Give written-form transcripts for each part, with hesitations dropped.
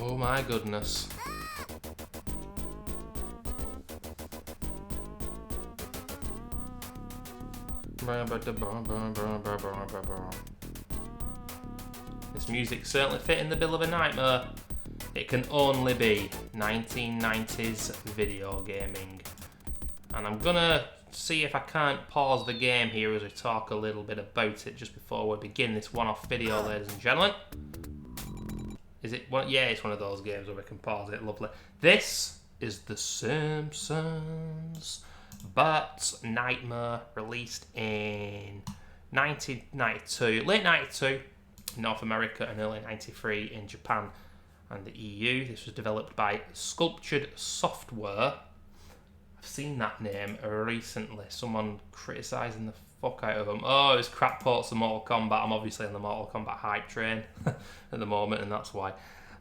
Oh my goodness. This music certainly fitting the bill of a nightmare. It can only be 1990s video gaming. And I'm gonna see if I can't pause the game here as we talk a little bit about it just before we begin this one-off video, ladies and gentlemen. Is it one? Yeah, it's one of those games where we can pause it. Lovely. This is The Simpsons. Bart's Nightmare, released in 1992, late 92 in North America and early 93 in Japan and the EU. This was developed by Sculptured Software. I've seen that name recently. Someone criticising the fuck out of them. Oh, it's crap ports of Mortal Kombat. I'm obviously on the Mortal Kombat hype train at the moment, and that's why.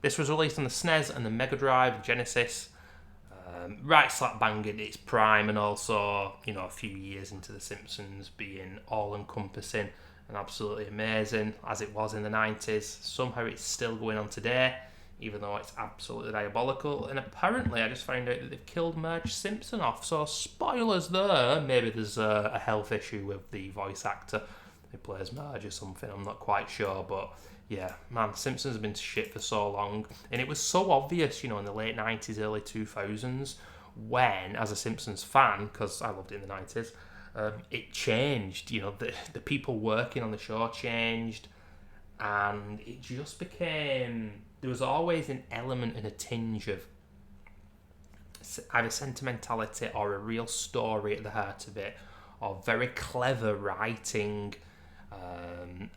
This was released on the SNES and the Mega Drive, Genesis. Right slap bang in its prime, and also, you know, a few years into The Simpsons being all-encompassing and absolutely amazing, as it was in the 90s. Somehow it's still going on today, even though it's absolutely diabolical. And apparently I just found out that they've killed Marge Simpson off, so spoilers there. Maybe there's a health issue with the voice actor who plays Marge or something, I'm not quite sure, but yeah, man, Simpsons have been shit for so long, and it was so obvious, you know, in the late 90s, early 2000s, when, as a Simpsons fan, because I loved it in the 90s, it changed, you know, the people working on the show changed, and it just became, there was always an element and a tinge of either sentimentality or a real story at the heart of it, or very clever writing.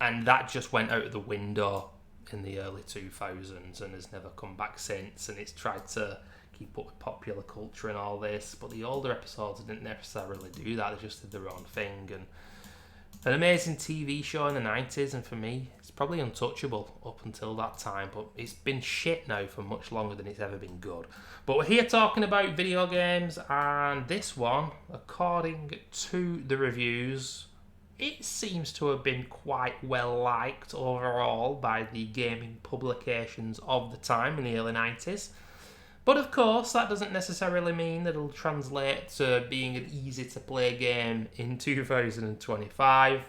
And that just went out of the window in the early 2000s and has never come back since, and it's tried to keep up with popular culture and all this, but the older episodes didn't necessarily do that. They just did their own thing, and an amazing TV show in the 90s, and for me it's probably untouchable up until that time, but it's been shit now for much longer than it's ever been good. But we're here talking about video games, and this one, according to the reviews, it seems to have been quite well liked overall by the gaming publications of the time in the early 90s. But of course, that doesn't necessarily mean that it'll translate to being an easy to play game in 2025.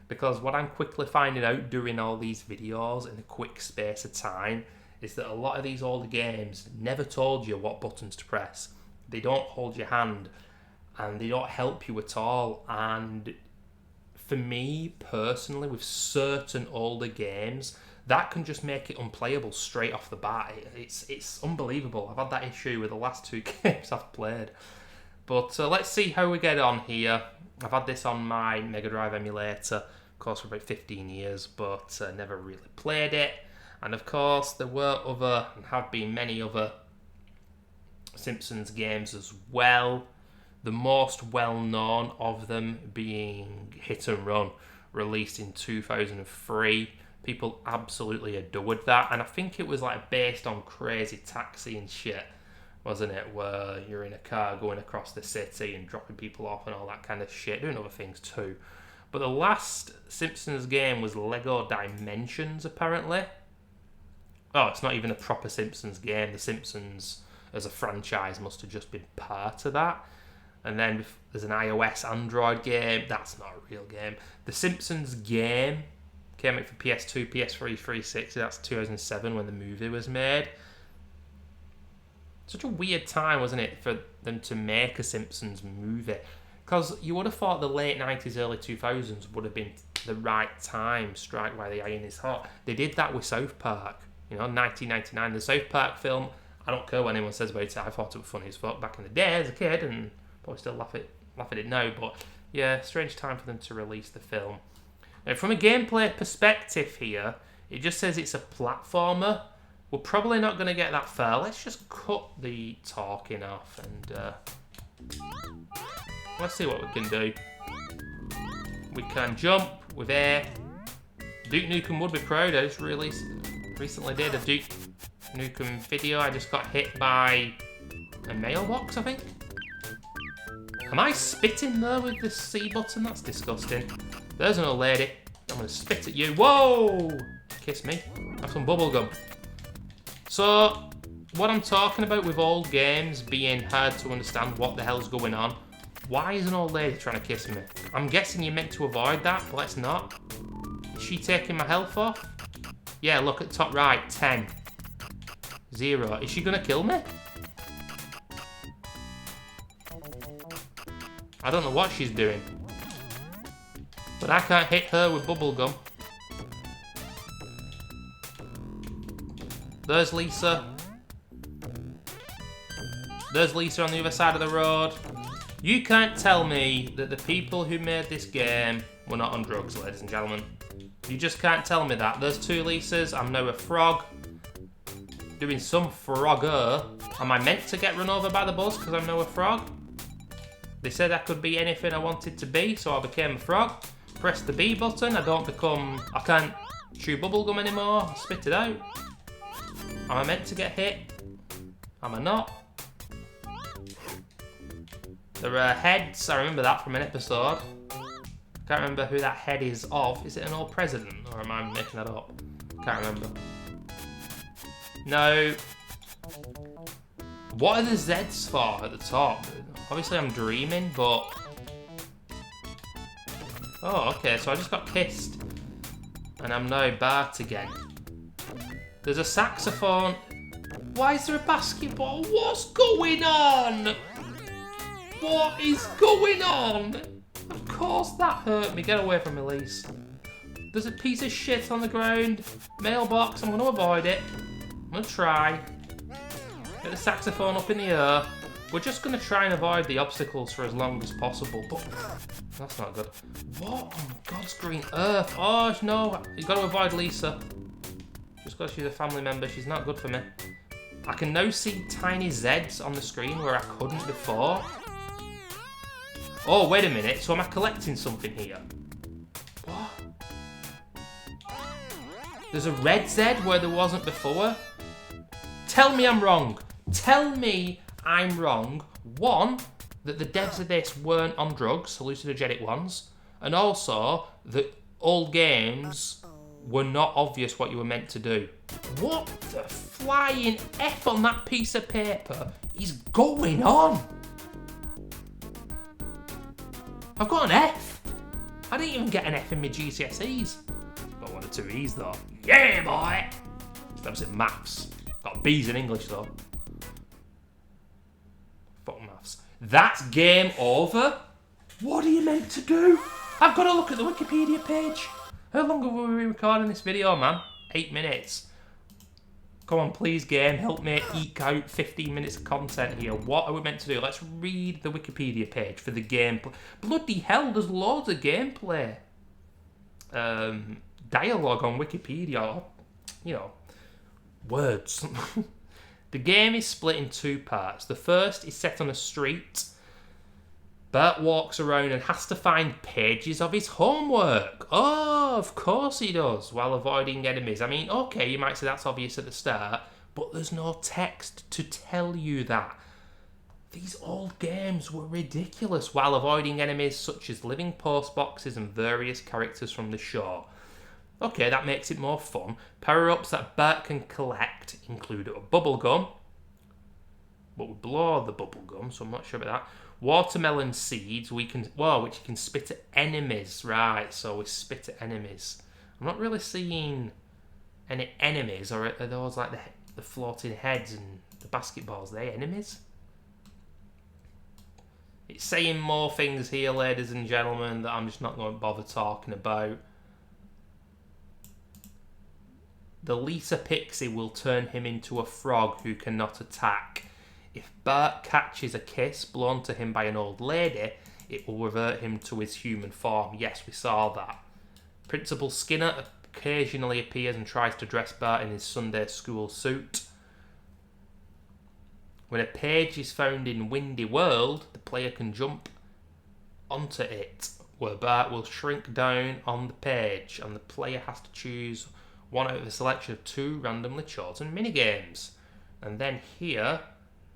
Because what I'm quickly finding out doing all these videos in a quick space of time is that a lot of these older games never told you what buttons to press. They don't hold your hand and they don't help you at all. And for me personally, with certain older games, that can just make it unplayable straight off the bat. It's unbelievable. I've had that issue with the last two games I've played. But let's see how we get on here. I've had this on my Mega Drive emulator, of course, for about 15 years, but never really played it. And of course, there were other, and have been many other Simpsons games as well. The most well-known of them being Hit and Run, released in 2003. People absolutely adored that, and I think it was like based on Crazy Taxi and shit, wasn't it? Where you're in a car going across the city and dropping people off and all that kind of shit, doing other things too. But the last Simpsons game was Lego Dimensions, apparently. Oh, it's not even a proper Simpsons game. The Simpsons as a franchise must have just been part of that. And then there's an iOS Android game. That's not a real game. The Simpsons game came out for PS2, PS3, 360. That's 2007 when the movie was made. Such a weird time, wasn't it, for them to make a Simpsons movie? Because you would have thought the late 90s, early 2000s would have been the right time, strike while the iron is hot. They did that with South Park. You know, 1999, the South Park film. I don't care what anyone says about it. I thought it was funny as fuck back in the day as a kid, and probably still laugh at it now, but yeah, strange time for them to release the film. Now, from a gameplay perspective here, it just says it's a platformer. We're probably not going to get that far. Let's just cut the talking off and let's see what we can do. We can jump with A, Duke Nukem would be proud. I just recently did a Duke Nukem video. I just got hit by a mailbox, I think. Am I spitting there with the C button? That's disgusting. There's an old lady. I'm going to spit at you. Whoa! Kiss me. Have some bubblegum. So, what I'm talking about with old games being hard to understand what the hell's going on, why is an old lady trying to kiss me? I'm guessing you're meant to avoid that, but let's not. Is she taking my health off? Yeah, look at the top right. 10. 0. Is she going to kill me? I don't know what she's doing. But I can't hit her with bubblegum. There's Lisa. There's Lisa on the other side of the road. You can't tell me that the people who made this game were not on drugs, ladies and gentlemen. You just can't tell me that. There's 2 Lisas. I'm now a frog. Doing some frogger. Am I meant to get run over by the bus because I'm now a frog? They said I could be anything I wanted to be, so I became a frog. Press the B button. I can't chew bubblegum anymore. I spit it out. Am I meant to get hit? Am I not? There are heads. I remember that from an episode. Can't remember who that head is of. Is it an old president, or am I making that up? Can't remember. No. What are the Z's for at the top? Obviously I'm dreaming, but... Oh, okay, so I just got kissed. And I'm now Bart again. There's a saxophone. Why is there a basketball? What's going on? What is going on? Of course that hurt me. Get away from me, Elise. There's a piece of shit on the ground. Mailbox. I'm going to avoid it. I'm going to try. Get the saxophone up in the air. We're just going to try and avoid the obstacles for as long as possible. But that's not good. What on God's green earth? Oh, no. You've got to avoid Lisa. Just because she's a family member, she's not good for me. I can now see tiny Zs on the screen where I couldn't before. Oh, wait a minute. So am I collecting something here? What? There's a red Z where there wasn't before? Tell me I'm wrong. Tell me I'm wrong. One, that the devs of this weren't on drugs, hallucinogenic ones. And also, that old games were not obvious what you were meant to do. What the flying F on that piece of paper is going on? I've got an F. I didn't even get an F in my GCSEs. Got 1 or 2 E's though. Yeah, boy! That was in maths. Got B's in English though. Fuck maths. That's game over? What are you meant to do? I've got to look at the Wikipedia page. How long have we been recording this video, man? 8 minutes. Come on, please, game. Help me eke out 15 minutes of content here. What are we meant to do? Let's read the Wikipedia page for the gameplay. Bloody hell, there's loads of gameplay. Dialogue on Wikipedia. You know, words. The game is split in 2 parts. The first is set on a street. Bart walks around and has to find pages of his homework. Oh, of course he does, while avoiding enemies. I mean, okay, you might say that's obvious at the start, but there's no text to tell you that. These old games were ridiculous while avoiding enemies such as living post boxes and various characters from the show. Okay, that makes it more fun. Power-ups that Bart can collect include a bubble gum, but we blow the bubble gum, so I'm not sure about that. Watermelon seeds, which you can spit at enemies. Right, so we spit at enemies. I'm not really seeing any enemies, or are those like the floating heads and the basketballs, are they enemies? It's saying more things here, ladies and gentlemen, that I'm just not going to bother talking about. The Lisa Pixie will turn him into a frog who cannot attack. If Bart catches a kiss blown to him by an old lady, it will revert him to his human form. Yes, we saw that. Principal Skinner occasionally appears and tries to dress Bart in his Sunday school suit. When a page is found in Windy World, the player can jump onto it. where Bart will shrink down on the page and the player has to choose one out of a selection of 2 randomly chosen minigames. And then here,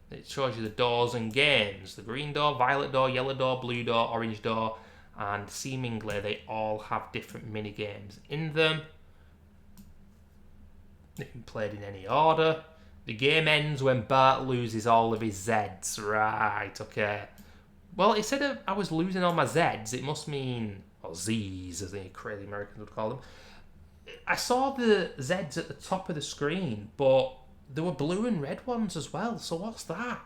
it shows you the doors and games. The green door, violet door, yellow door, blue door, orange door, and seemingly they all have different minigames in them. They can be played in any order. The game ends when Bart loses all of his Zs. Right, okay. Well, instead of I was losing all my Zs, it must mean, or Zs, as the crazy Americans would call them. I saw the Zs at the top of the screen, but there were blue and red ones as well, so what's that?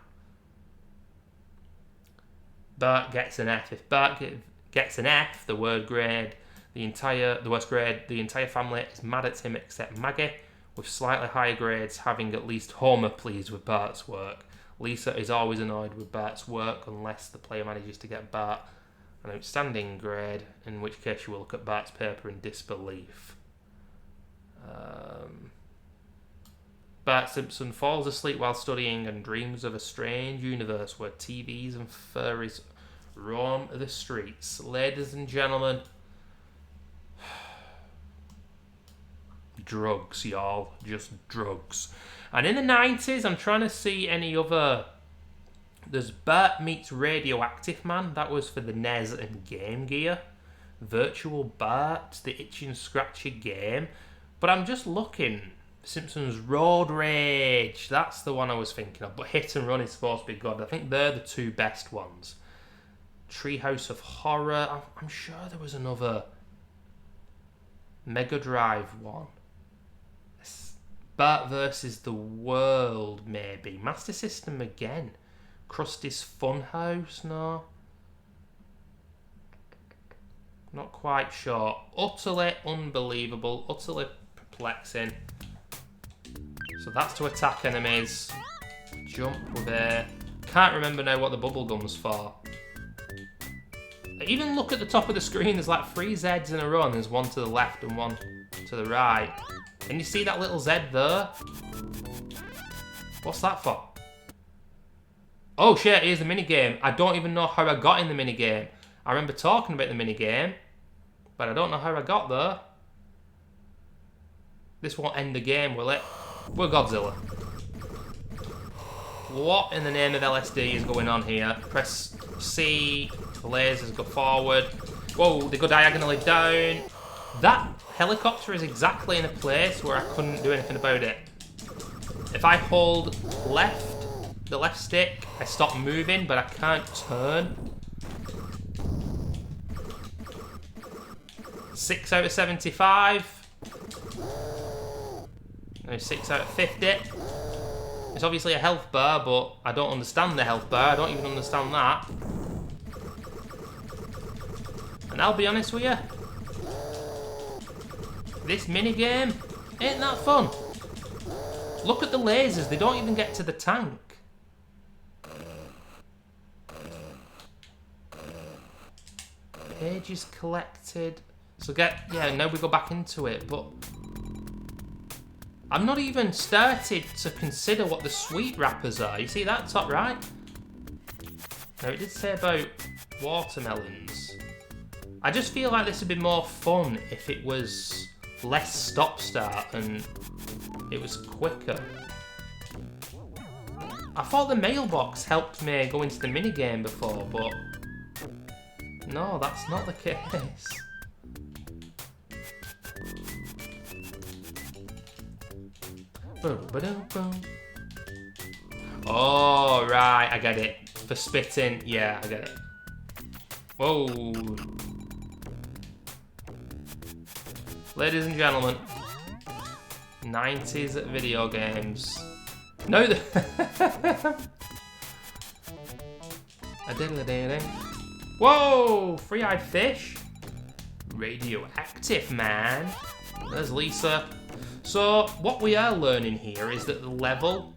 Bart gets an F. If Bart gets an F, the worst grade, the entire family is mad at him except Maggie, with slightly higher grades having at least Homer pleased with Bart's work. Lisa is always annoyed with Bart's work unless the player manages to get Bart an outstanding grade, in which case you will look at Bart's paper in disbelief. Bart Simpson falls asleep while studying and dreams of a strange universe where TVs and furries roam the streets. Ladies and gentlemen, drugs, y'all. Just drugs. And in the 90s, I'm trying to see any other... There's Bart Meets Radioactive Man. That was for the NES and Game Gear. Virtual Bart, the itchy and scratchy game. But I'm just looking... Simpsons Road Rage. That's the one I was thinking of. But Hit and Run is supposed to be good. I think they're the 2 best ones. Treehouse of Horror. I'm sure there was another Mega Drive one. Bart versus the World, maybe. Master System again. Krusty's Funhouse, no. Not quite sure. Utterly unbelievable. Utterly perplexing. So that's to attack enemies. Jump with air. Can't remember now what the bubble gum's for. Even look at the top of the screen. There's like 3 Zs in a row. And there's one to the left and one to the right. Can you see that little Z there? What's that for? Oh shit, here's the minigame. I don't even know how I got in the minigame. I remember talking about the minigame, but I don't know how I got there. This won't end the game, will it? We're Godzilla. What in the name of LSD is going on here? Press C, the lasers go forward. Whoa, they go diagonally down. That helicopter is exactly in a place where I couldn't do anything about it. If I hold the left stick, I stop moving, but I can't turn. 6 out of 75. No, 6 out of 50. It's obviously a health bar, but I don't understand the health bar. I don't even understand that. And I'll be honest with you, this minigame ain't that fun. Look at the lasers, they don't even get to the tank. Pages collected. So now we go back into it, but I've not even started to consider what the sweet wrappers are. You see that top right? Now it did say about watermelons. I just feel like this would be more fun if it was less stop-start and it was quicker. I thought the mailbox helped me go into the minigame before, but no, that's not the case. Oh, right, I get it. For spitting, yeah, I get it. Whoa. Ladies and gentlemen, 90s video games. No, whoa, Three-Eyed Fish. Radioactive Man. There's Lisa. So, what we are learning here is that the level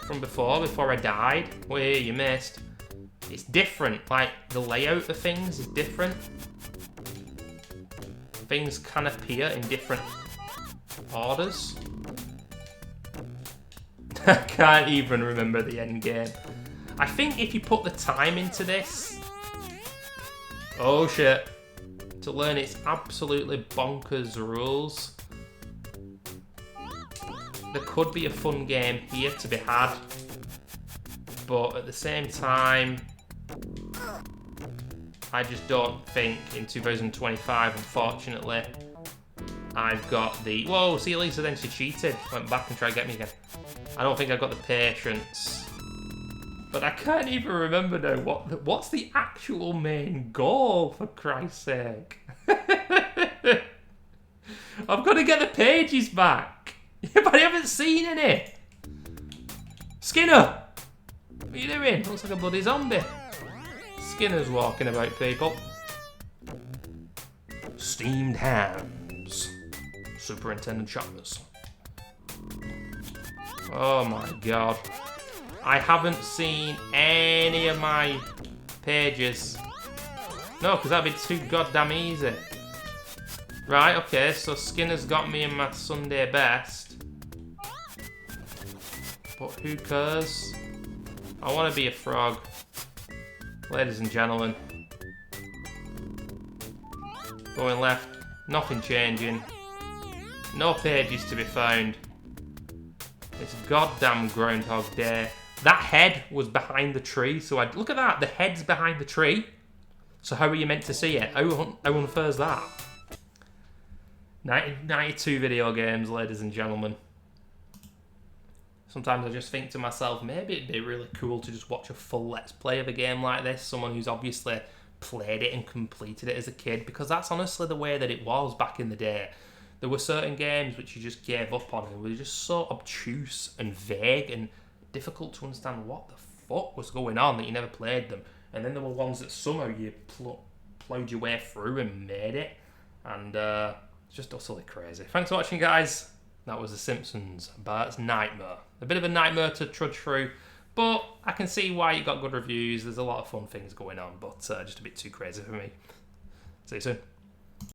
from before I died, where you missed, it's different. Like, the layout of things is different. Things can appear in different orders. I can't even remember the end game. I think if you put the time into this... Oh shit. to learn its absolutely bonkers rules. There could be a fun game here to be had, but at the same time, I just don't think in 2025, unfortunately, I've got the... Whoa, see, Lisa then she cheated. Went back and tried to get me again. I don't think I've got the patience. But I can't even remember now what's the actual main goal, for Christ's sake. I've got to get the pages back. But I haven't seen any. Skinner! What are you doing? Looks like a bloody zombie. Skinner's walking about, people. Steamed hams. Superintendent Chalmers. Oh my god. I haven't seen any of my pages. No, because that'd be too goddamn easy. Right, okay, so Skinner's got me in my Sunday best. But who cares? I want to be a frog. Ladies and gentlemen. Going left, nothing changing. No pages to be found. It's goddamn Groundhog Day. That head was behind the tree, so look at that, the head's behind the tree. So how are you meant to see it? How unfair is that? 92 video games, ladies and gentlemen. Sometimes I just think to myself, maybe it'd be really cool to just watch a full Let's Play of a game like this. Someone who's obviously played it and completed it as a kid, because that's honestly the way that it was back in the day. There were certain games which you just gave up on and were just so obtuse and vague and difficult to understand what the fuck was going on that you never played them. And then there were ones that somehow you plowed your way through and made it. And it's just utterly crazy. Thanks for watching, guys. That was The Simpsons, Bart's Nightmare. A bit of a nightmare to trudge through, but I can see why it got good reviews. There's a lot of fun things going on, but just a bit too crazy for me. See you soon.